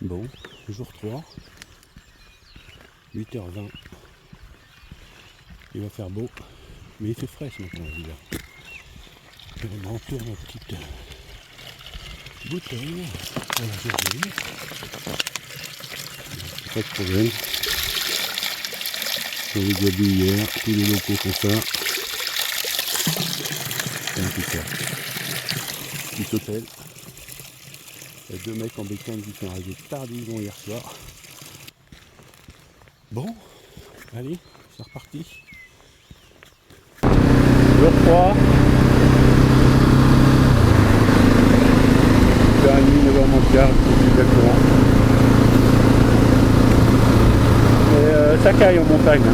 Bon, jour 3, 8h20. Il va faire beau, mais il fait frais ce matin l'hiver. Je vais me remplir ma petite bouteille pour la journée. Pas de problème. Je vous ai dit hier, tous les locaux font ça. C'est un petit hôtel. Il y a 2 mecs en bécane qui sont arrivés tardivement hier soir. Bon, allez, c'est reparti. Jour 3. 8h30, 9h15, exactement. Et ça caille en montagne.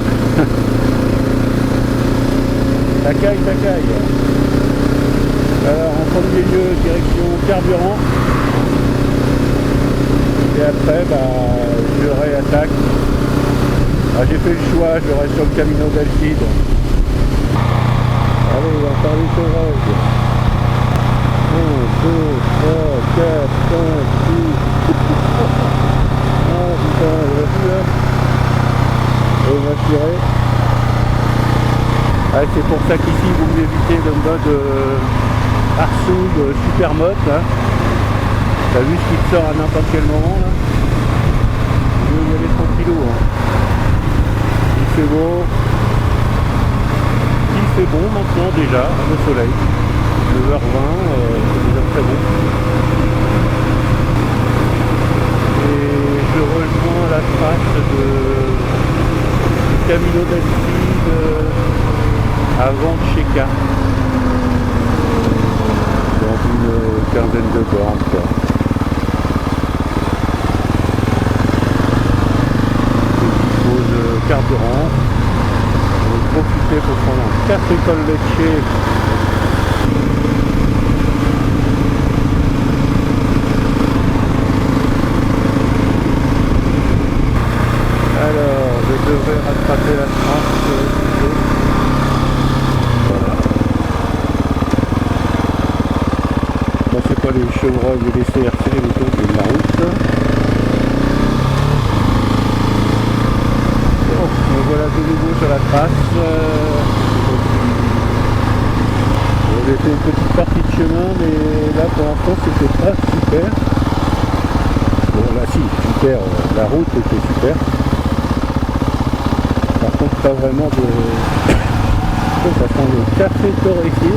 Ça caille. Alors en premier lieu, direction carburant. Et après, je réattaque. J'ai fait le choix, je reste sur le Camino del Cid. Allez, encore les sauvages. 1, 2, 3, 4, 5, 6. Ah putain, je vais plus là. Et m'assurer. C'est pour ça qu'ici, vous m'évitez le mode Arsoude super mode. T'as vu ce qui te sort à n'importe quel moment là. Je vais y aller tranquillou. Il fait beau. Il fait bon maintenant déjà, le soleil. 9h20, c'est déjà très bon. Et je rejoins la trace du Camino del Cid avant Checa. Dans une quinzaine de bornes quoi. Carburant. On va profiter pour prendre un café con leche. Alors, je devrais rattraper la trace. Voilà. Bon, c'est pas les chevreuils et les CRC, les motos de la route. Voilà de nouveau sur la trace. J'ai fait une petite partie de chemin, mais là pour l'instant c'était pas super. Bon là si, super, la route était super. Par contre pas vraiment de... Ça sent le café torréfié.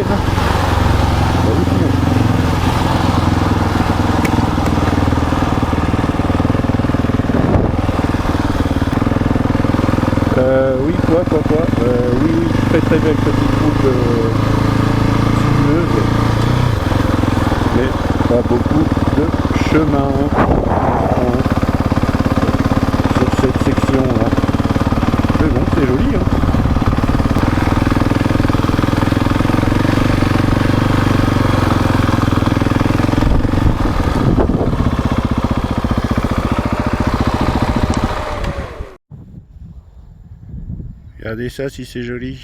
Oui, quoi. Oui, très belle petite route sinueuse, mais pas beaucoup de chemin sur cette section là. Mais bon, c'est joli Regardez ça si c'est joli.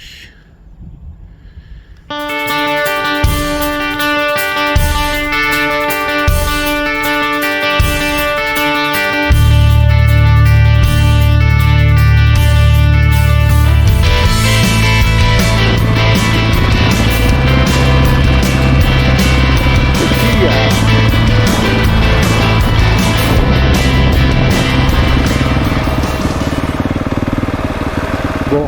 Bon.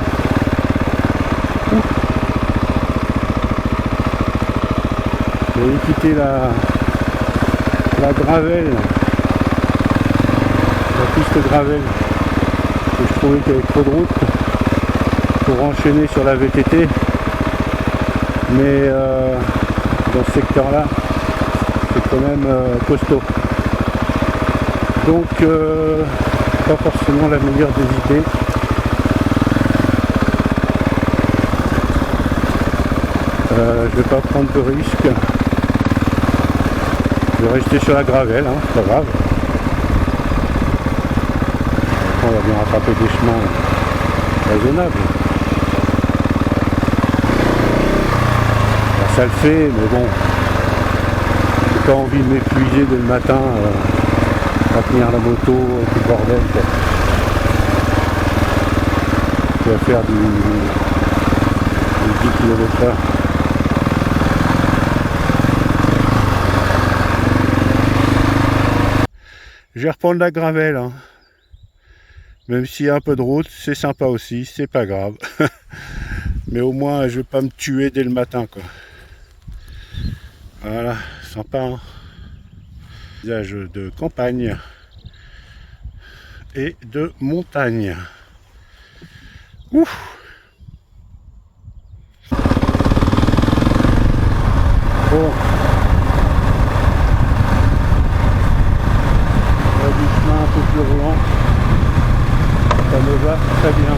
J'ai quitté la gravelle, la piste gravelle, que je trouvais qu'il y avait trop de route pour enchaîner sur la VTT, mais dans ce secteur là c'est quand même costaud, donc pas forcément la meilleure des idées. Je vais pas prendre de risque. Je vais rester sur la gravelle, c'est pas grave. On va bien rattraper des chemins raisonnables. Ça le fait, mais bon, j'ai pas envie de m'épuiser dès le matin va tenir la moto et tout le bordel quoi. Tu vas faire du 10 km/h. Je vais reprendre la gravelle, hein. Même s'il y a un peu de route, c'est sympa aussi, c'est pas grave. Mais au moins je vais pas me tuer dès le matin quoi. Voilà, sympa hein. Paysage de campagne et de montagne. Ouf. Bon. Il y a du chemin un peu plus roulant. Ça me va très bien.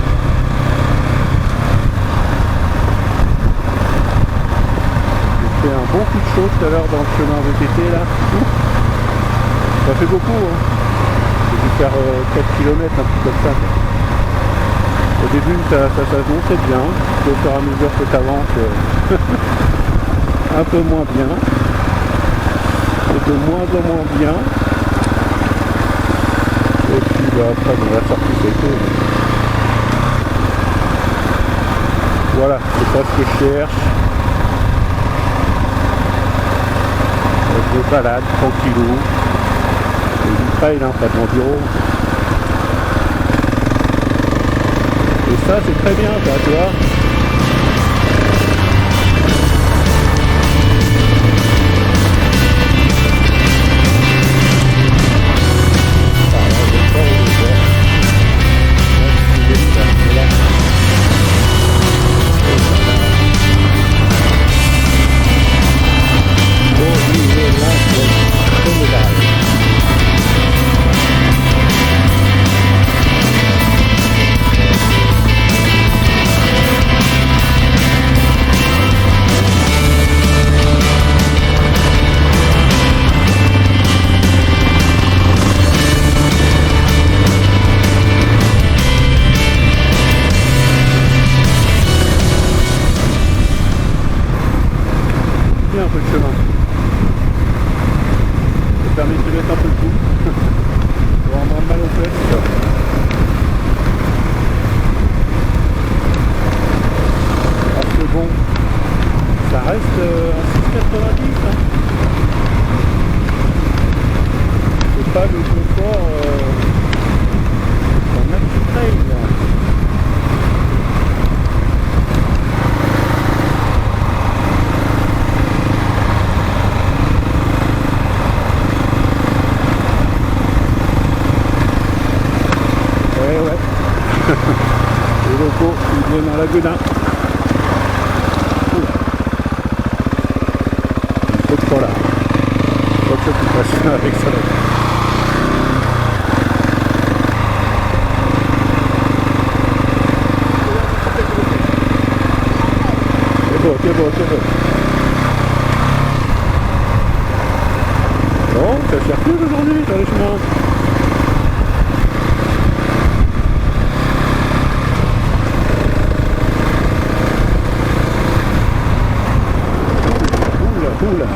J'ai fait un bon coup de chaud tout à l'heure dans le chemin VTT là. Ça fait beaucoup hein. J'ai dû faire 4 km, un truc comme ça. Au début ça montait bien, au fur et à mesure que tu avances un peu moins bien. Et de moins en moins bien. Et puis après dans la sortie c'était. Voilà, c'est pas ce que je cherche. Je me balade tranquillou. C'est du trail, hein, pas de l'enduro. Et ça c'est très bien ça, tu vois. Un peu de chemin. Ça permet de se mettre un peu de coup. On va avoir mal aux fesses. Parce que bon, ça reste un 6,90. Hein. C'est pas le confort d'un maxi trail. Les locaux, ils viennent dans la Guedin. Il faut de quoi là. Pas de qui passe avec ça. C'est beau, c'est beau, c'est beau. Bon, ça circule aujourd'hui dans les chemins. Oula.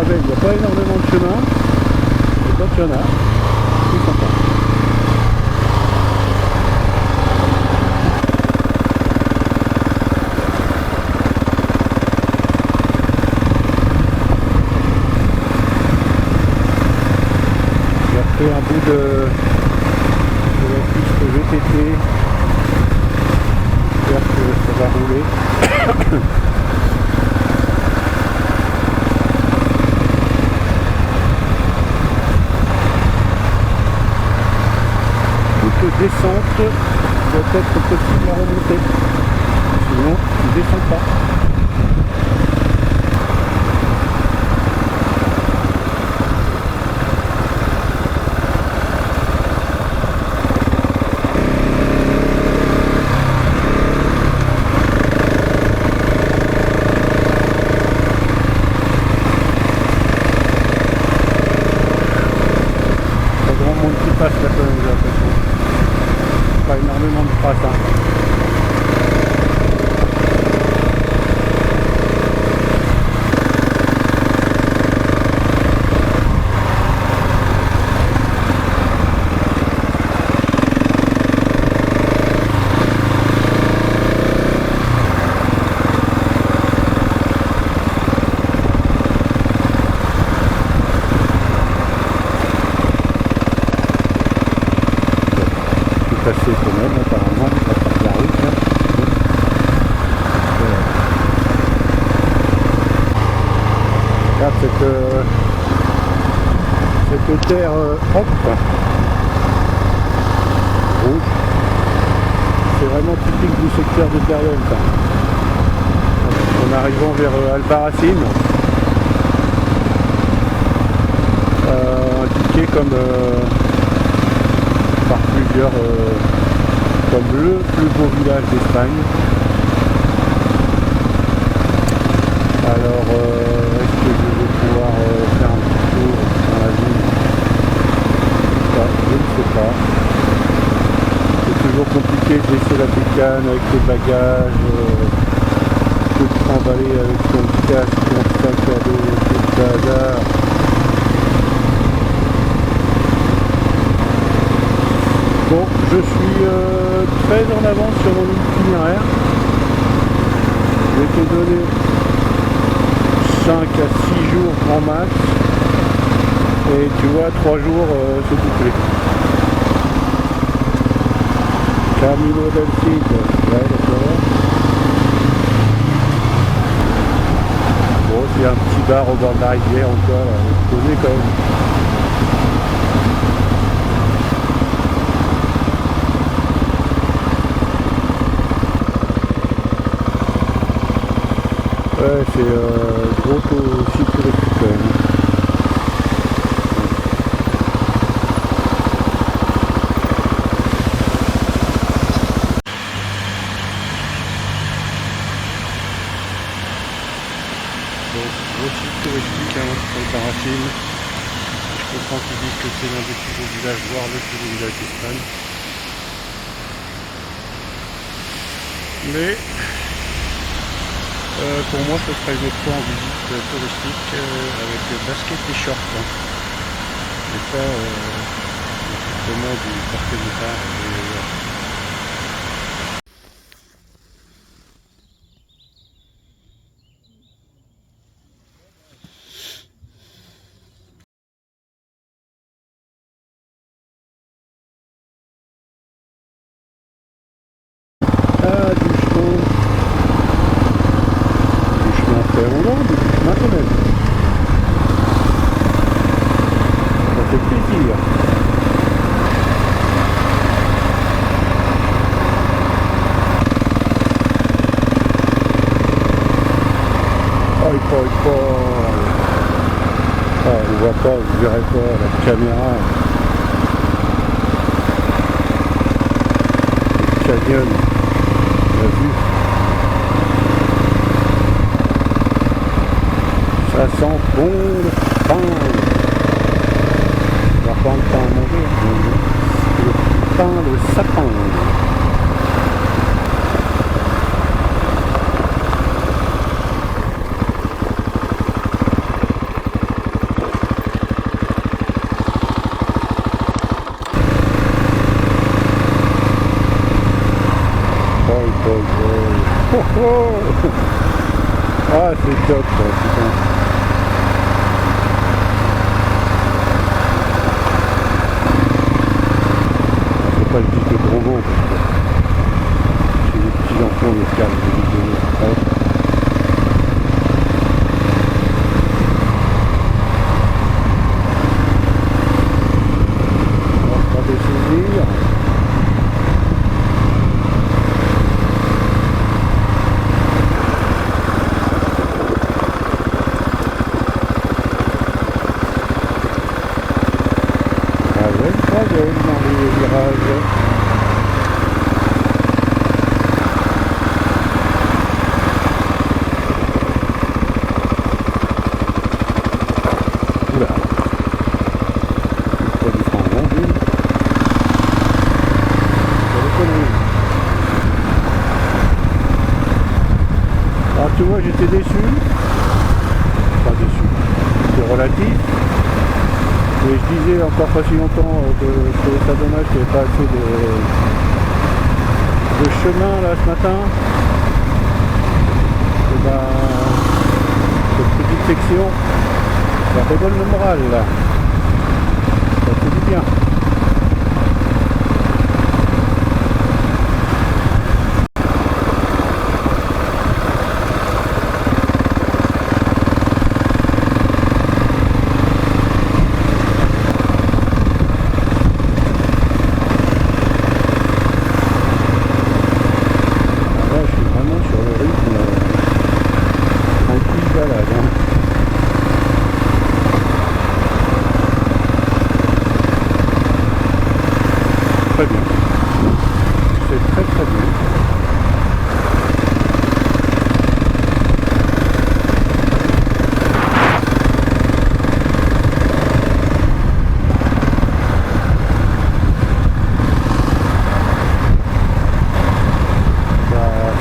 belle, il n'y a pas énormément de chemin, mais quand il y en a, c'est sympa. J'ai refait un bout de la piste VTT. J'espère que ça va rouler. Descente doit être possible à remonter, sinon tu ne descends pas. Pas grand monde qui passe là quand même, j'ai l'impression. Pas énormément de traces. Hein. Passer quand même apparemment à part la route hein. Regarde cette terre propre rouge, c'est vraiment typique du secteur de Terre-Neuve. En arrivant vers Albarracín, indiqué comme par plusieurs comme le plus beau village d'Espagne. Alors est-ce que je vais pouvoir faire un petit tour dans la ville? Je ne sais pas. C'est toujours compliqué de laisser la bécane avec les bagages, de te emballer avec ton casque, ton sac à dos, tout le bazar. Bon, je suis très en avance sur mon itinéraire. Je vais te donner 5 à 6 jours en max. Et tu vois, 3 jours, c'est bouclé. Camino del Cid, ouais, d'accord. Bon, c'est un petit bar au bord de la rivière encore, là, posé quand même. Ouais, c'est gros site touristique quand même. Donc, gros site touristique, hein, Albarracín. Je comprends qu'ils disent que c'est l'un des plus beaux villages, voire le plus beau village d'Espagne. Mais pour moi, ce serait une fois en visite touristique avec basket et short. Hein. Et pas vraiment du parquet de départ. Ah, du chemin fait roulant, du chemin quand même. Ça fait plaisir. Oh, il faut. Ah, on ne voit pas, vous ne verrez pas la caméra. Le canyon. La vue. Ça sent bon le pain. On va pas le pain à manger. Le pain de sapin. Ah, c'est top, quoi, putain. Faut pas le dire de gros mots, parce que chez les petits enfants, ils regardent des vidéos. Ouais. Des souvenirs. Dans les virages. Oula. Pas du frein en ville. Alors tu vois, j'étais déçu. Pas déçu. C'est relatif. Et je disais encore pas si longtemps que je trouvais ça dommage qu'il n'y avait pas assez de chemin là ce matin. Et ben, cette petite section, ça redonne le moral là. Ça fait du bien. Très bien. C'est très très bien.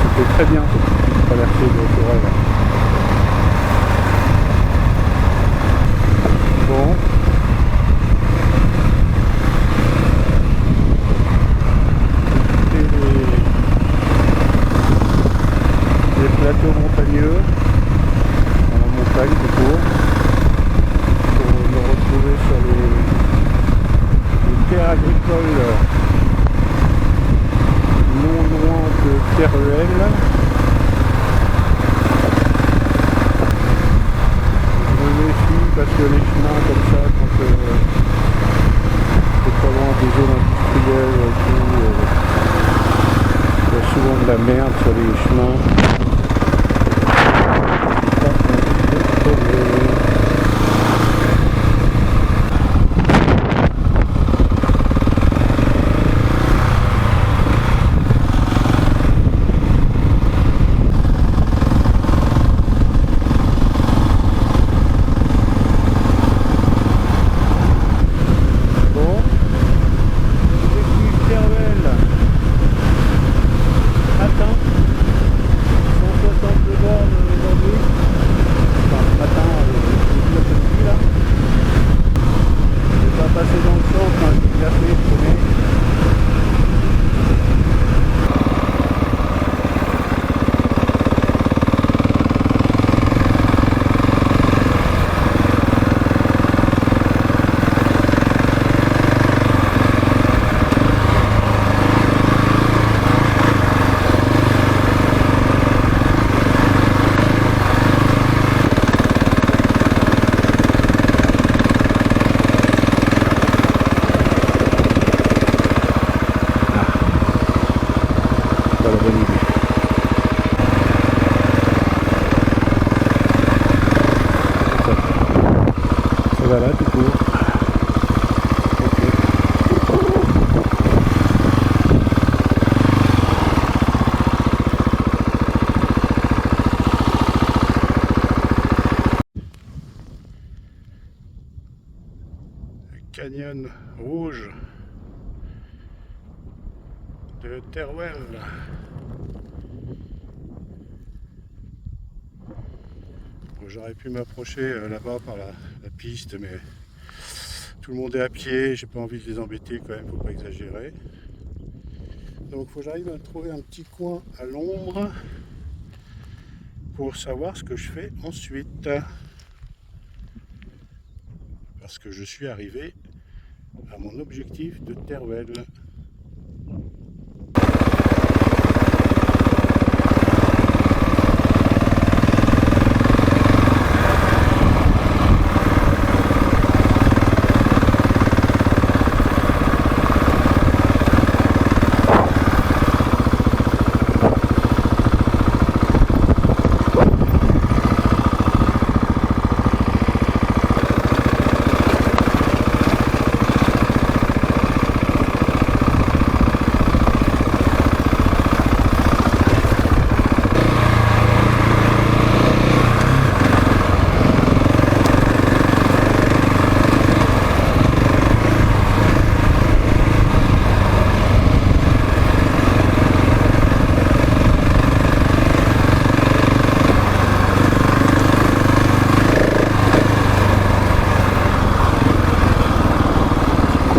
C'était très bien cette petite traversée de forêt là. Bon. Plateau montagneux dans la montagne du coup pour me retrouver sur les terres agricoles non loin de Teruel. Je me méfie parce que les chemins comme ça quand c'est pas loin des zones industrielles et tout, il y a souvent de la merde sur les chemins. Voilà, du coup. Canyon rouge de Teruel. Bon, j'aurais pu m'approcher là-bas par la piste, mais tout le monde est à pied, j'ai pas envie de les embêter quand même, faut pas exagérer. Donc faut que j'arrive à trouver un petit coin à l'ombre pour savoir ce que je fais ensuite. Parce que je suis arrivé à mon objectif de Teruel.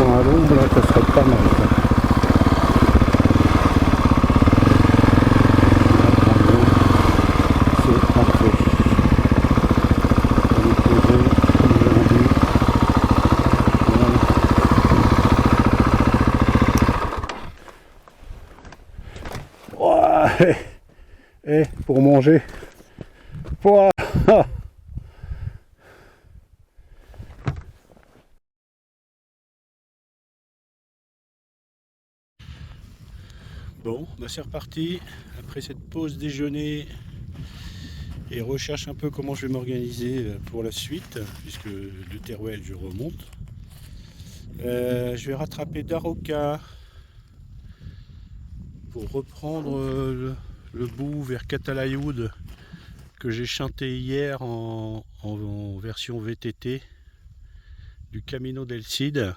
À l'ombre, là, ça serait pas mal. C'est parfait. On est posé, on est rendu. Et pour manger. Ouah. Bon, bah c'est reparti, après cette pause déjeuner et recherche un peu comment je vais m'organiser pour la suite, puisque de Teruel je remonte. Je vais rattraper Daroca pour reprendre le bout vers Catalayoud que j'ai chanté hier en version VTT du Camino del Cid.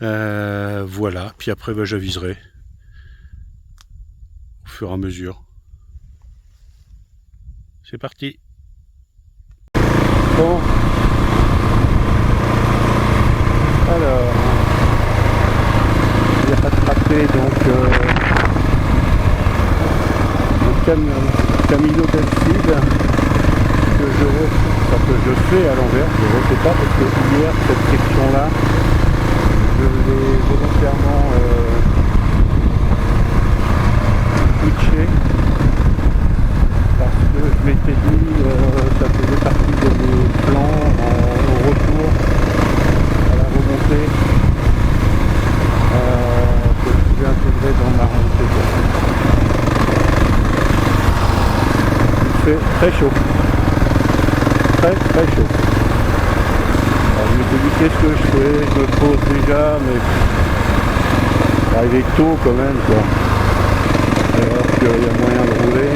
Voilà, puis après bah, j'aviserai au fur et à mesure. C'est parti. Bon. Alors, j'ai rattrapé donc le Camino del Cid que je fais à l'envers. Je ne refais pas parce que hier cette section là je l'ai volontairement switché parce que je m'étais dit ça faisait partie de mes plans au retour à la remontée que je pouvais intégrer dans ma remontée. Il fait très chaud, très chaud. Alors, je m'étais dit qu'est-ce que je fais, je me pose déjà, mais c'est arrivé tôt quand même quoi. Alors qu'il y a moyen de rouler.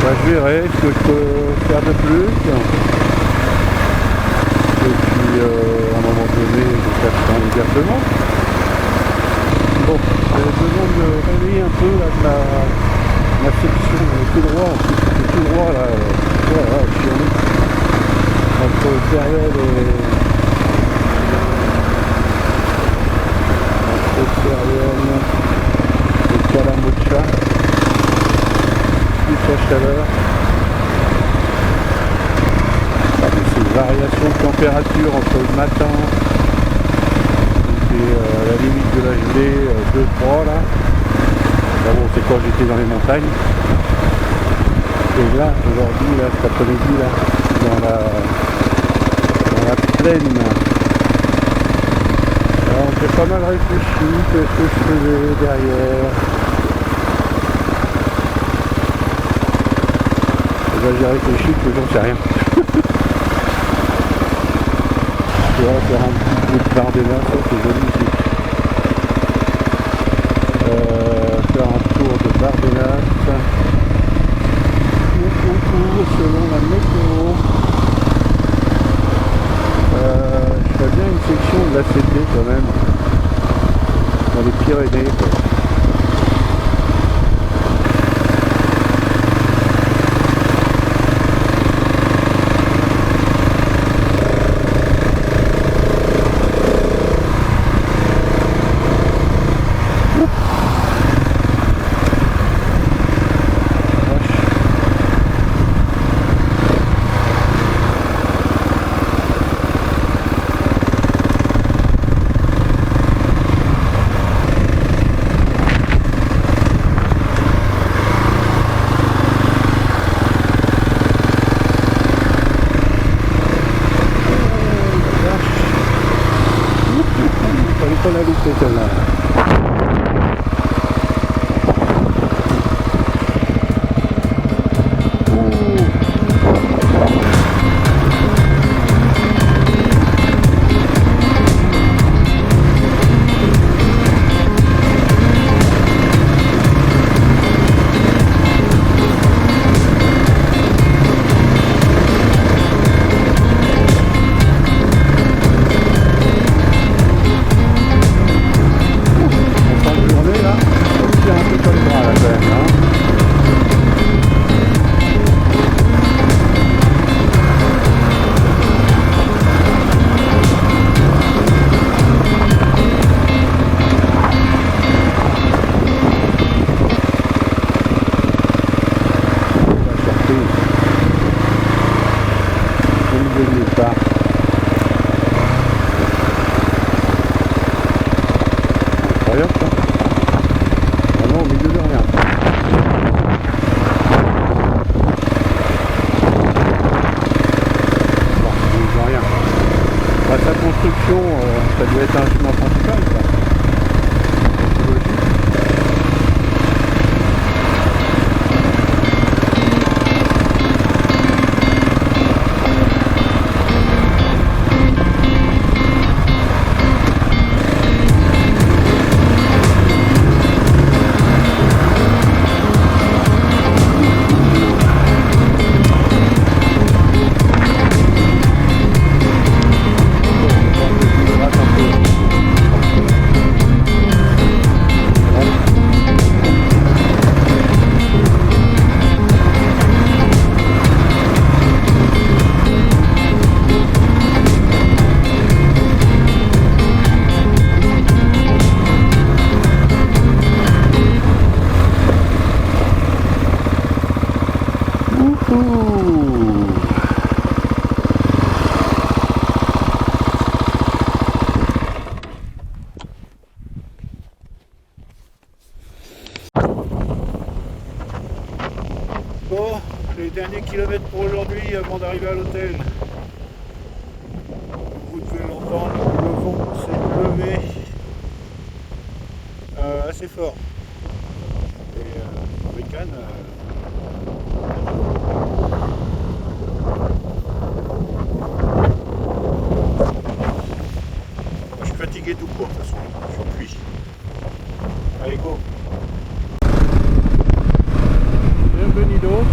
Bah, je verrai ce que je peux faire de plus. Et puis à un moment donné, je chercherai un hébergement. Bon, j'ai besoin de réveiller un peu là, ma section tout droit, en plus c'est tout droit là. Voilà, je suis entre Teruel et Calamocha, plus la chaleur. Avec ces variations de température entre le matin et la limite de la gelée 2-3 là. Là bon, c'est quand j'étais dans les montagnes. Et là, aujourd'hui, là, cet après-midi, là, dans la plaine. Alors j'ai pas mal réfléchi, qu'est-ce que je faisais derrière. Et là j'ai réfléchi que j'en sais rien. Je vais faire un petit bout de Bardena, ça c'est joli ici. Faire un tour de Bardena. Selon la météo. Je ferais bien une section de l'ACT quand même. Dans les Pyrénées. Quoi. qu'on a loupé celle-là. Incroyable ça. Vraiment au milieu de rien. Bon, au milieu de rien. Bah, sa construction, ça doit être un chemin principal ça. C'est logique. Bon, les derniers kilomètres pour aujourd'hui avant d'arriver à l'hôtel. Vous devez l'entendre, le vent s'est levé assez fort. Et avec Anne, je suis fatigué tout court de toute façon, je suis cuit. Allez go. Bienvenido.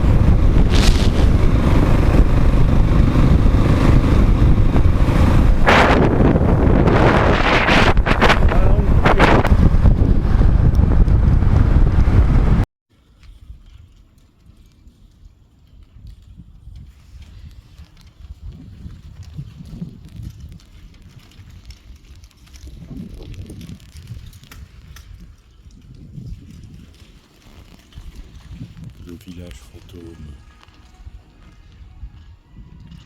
Le village fantôme.